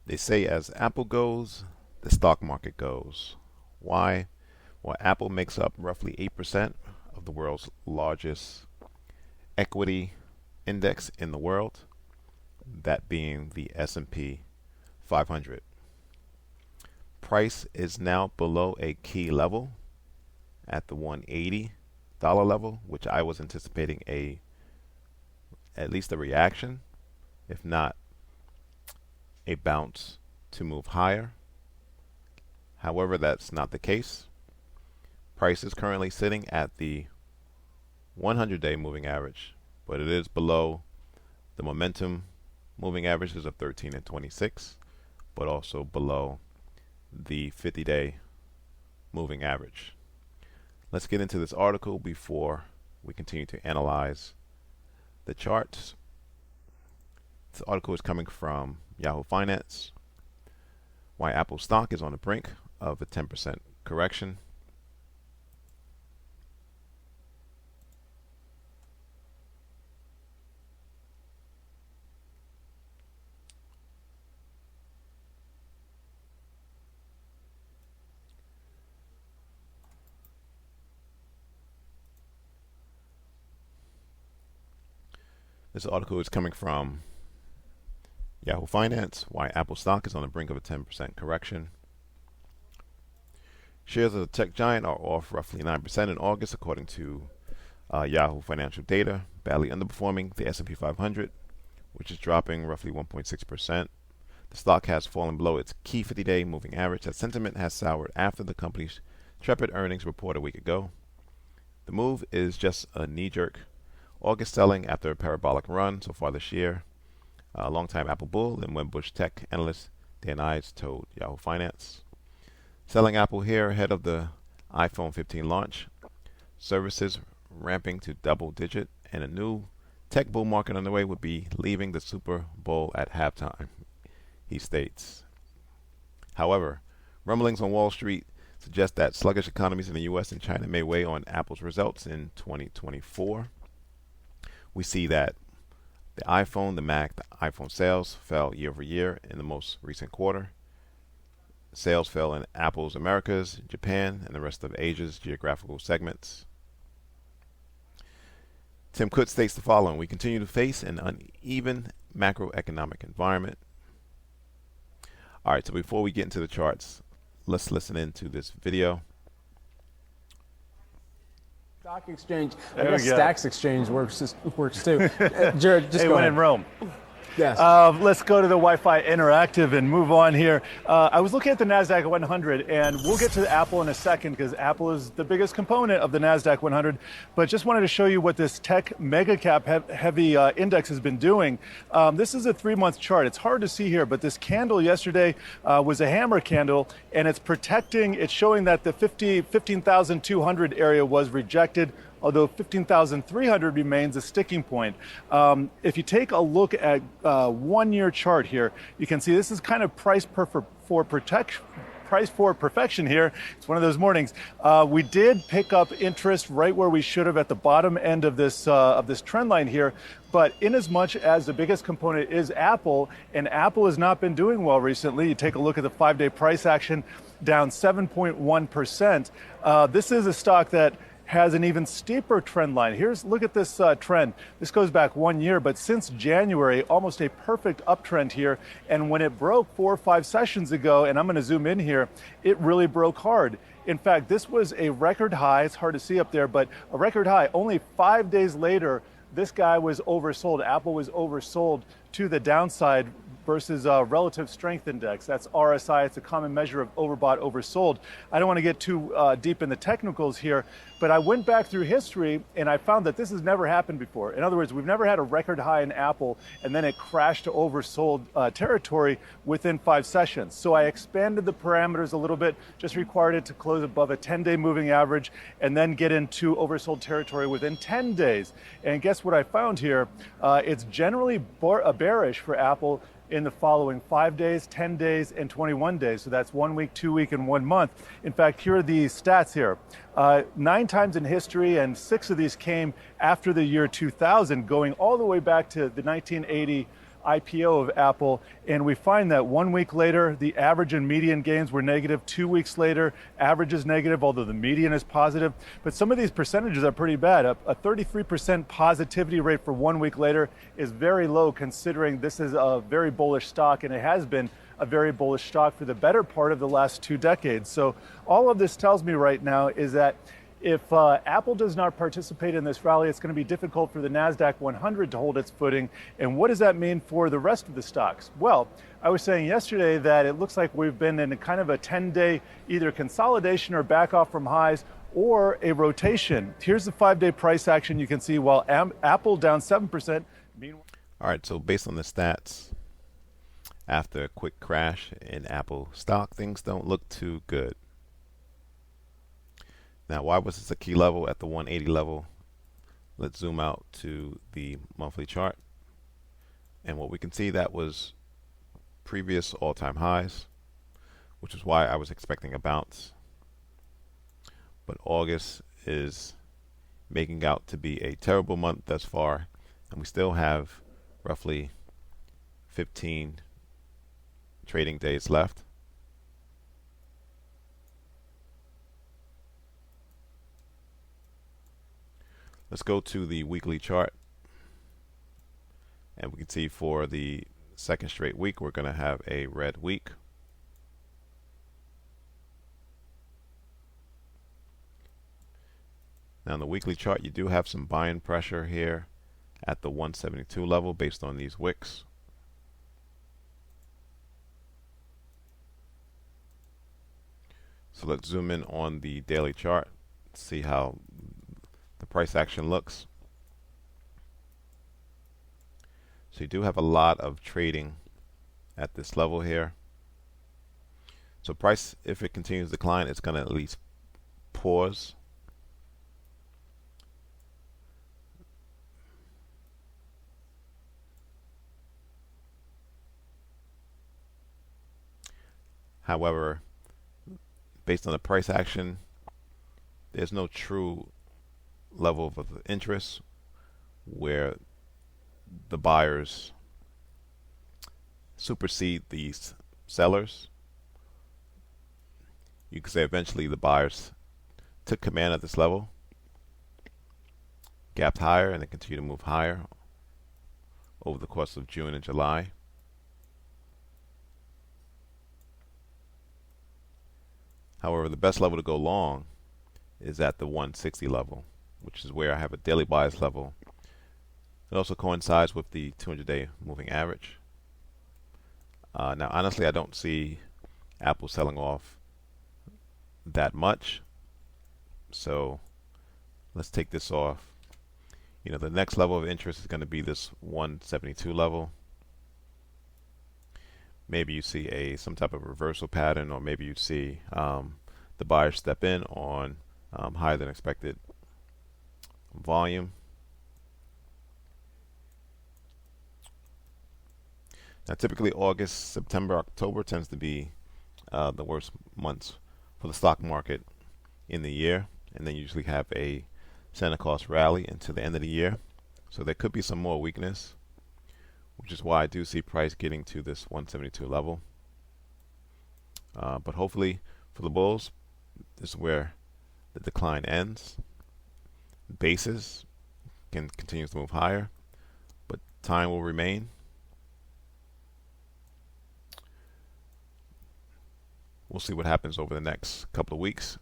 They say as Apple goes, the stock market goes. Why? Well, Apple makes up roughly 8% of the world's largest equity index in the world, that being the S&P 500. Price is now below a key level at the $180 level, which I was anticipating at least a reaction, if not a bounce to move higher. However, that's not the case. Price is currently sitting at the 100-day moving average, but it is below the momentum moving averages of 13 and 26, but also below the 50-day moving average. Let's get into this article before we continue to analyze the charts. This article is coming from Yahoo Finance. Why Apple stock is on the brink of a 10% correction. This article is coming from Yahoo Finance. Why Apple stock is on the brink of a 10% correction. Shares of the tech giant are off roughly 9% in August, according to Yahoo financial data, badly underperforming the S&P 500, which is dropping roughly 1.6%. The stock has fallen below its key 50-day moving average as sentiment has soured after the company's tepid earnings report a week ago. The move is just a knee-jerk August selling after a parabolic run so far this year. Longtime Apple bull and Wedbush tech analyst Dan Ives told Yahoo Finance. Selling Apple here ahead of the iPhone 15 launch. Services ramping to double digit and a new tech bull market underway would be leaving the Super Bowl at halftime, he states. However, rumblings on Wall Street suggest that sluggish economies in the U.S. and China may weigh on Apple's results in 2024. We see that the iPhone, the Mac, the iPhone sales fell year over year in the most recent quarter. Sales fell in Apple's Americas, Japan, and the rest of Asia's geographical segments. Tim Cook states the following: we continue to face an uneven macroeconomic environment. All right, so before we get into the charts, let's listen into this video. Stock exchange, I guess Stacks Exchange works too. Jared, just hey, go when ahead. in Rome. Yes. Let's go to the Wi-Fi Interactive and move on here. I was looking at the NASDAQ 100, and we'll get to Apple in a second because Apple is the biggest component of the NASDAQ 100. But just wanted to show you what this tech mega cap heavy index has been doing. This is a 3-month chart. It's hard to see here, but this candle yesterday was a hammer candle, and it's protecting. It's showing that the 15,200 area was rejected, although 15,300 remains a sticking point. If you take a look at 1-year chart here, you can see this is kind of price for perfection here. It's one of those mornings. We did pick up interest right where we should have at the bottom end of this trend line here. But in as much as the biggest component is Apple, and Apple has not been doing well recently, you take a look at the 5-day price action, down 7.1%. This is a stock that has an even steeper trend line. Look at this trend. This goes back 1 year, but since January, almost a perfect uptrend here. And when it broke 4 or 5 sessions ago, and I'm going to zoom in here, it really broke hard. In fact, this was a record high. It's hard to see up there, but a record high. Only 5 days later, this guy was oversold. Apple was oversold to the downside versus relative strength index. That's RSI. It's a common measure of overbought, oversold. I don't want to get too deep in the technicals here, but I went back through history and I found that this has never happened before. In other words, we've never had a record high in Apple and then it crashed to oversold territory within 5 sessions. So I expanded the parameters a little bit, just required it to close above a 10-day moving average and then get into oversold territory within 10 days. And guess what I found here? It's generally bearish for Apple in the following 5 days, 10 days, and 21 days. So that's 1 week, 2 week, and 1 month. In fact, here are the stats here. 9 times in history, and 6 of these came after the year 2000, going all the way back to the 1980 IPO of Apple, and we find that 1 week later, the average and median gains were negative. 2 weeks later, average is negative, although the median is positive. But some of these percentages are pretty bad. A 33% positivity rate for 1 week later is very low, considering this is a very bullish stock, and it has been a very bullish stock for the better part of the last 2 decades. So all of this tells me right now is that if Apple does not participate in this rally, it's going to be difficult for the NASDAQ 100 to hold its footing. And what does that mean for the rest of the stocks? Well, I was saying yesterday that it looks like we've been in a kind of a 10-day either consolidation or back off from highs or a rotation. Here's the 5-day price action. You can see while Apple down 7%. All right, so based on the stats, after a quick crash in Apple stock, things don't look too good. Now, why was this a key level at the 180 level? Let's zoom out to the monthly chart. And what we can see, that was previous all-time highs, which is why I was expecting a bounce. But August is making out to be a terrible month thus far, and we still have roughly 15 trading days left. Let's go to the weekly chart, and we can see for the second straight week we're going to have a red week. Now, on the weekly chart, you do have some buying pressure here at the 172 level based on these wicks. So let's zoom in on the daily chart, see how the price action looks. So you do have a lot of trading at this level here. So price, if it continues to decline, it's going to at least pause. However, based on the price action, there's no true level of interest where the buyers supersede these sellers. You could say eventually the buyers took command at this level, gapped higher, and they continue to move higher over the course of June and July. However, the best level to go long is at the 160 level, which is where I have a daily bias level. It also coincides with the 200-day moving average. Now, honestly, I don't see Apple selling off that much. So let's take this off. You know, the next level of interest is going to be this 172 level. Maybe you see some type of reversal pattern, or maybe you see the buyers step in on higher than expected volume. Now, typically August, September, October tends to be the worst months for the stock market in the year, and then usually have a Santa Claus rally into the end of the year. So there could be some more weakness, which is why I do see price getting to this 172 level. But hopefully for the bulls, this is where the decline ends. Basis can continue to move higher, but time will remain. We'll see what happens over the next couple of weeks.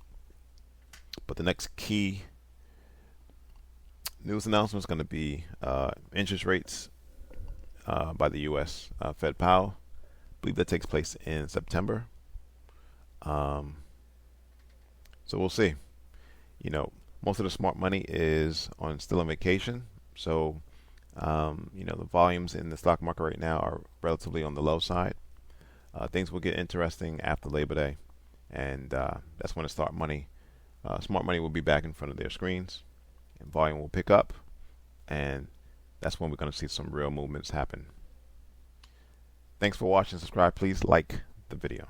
But the next key news announcement is going to be interest rates by the U.S. Fed Powell. I believe that takes place in September. So we'll see. You know, most of the smart money is still on vacation. So, you know, the volumes in the stock market right now are relatively on the low side. Things will get interesting after Labor Day, and that's when the smart money will be back in front of their screens, and volume will pick up, and that's when we're going to see some real movements happen. Thanks for watching. Subscribe. Please like the video.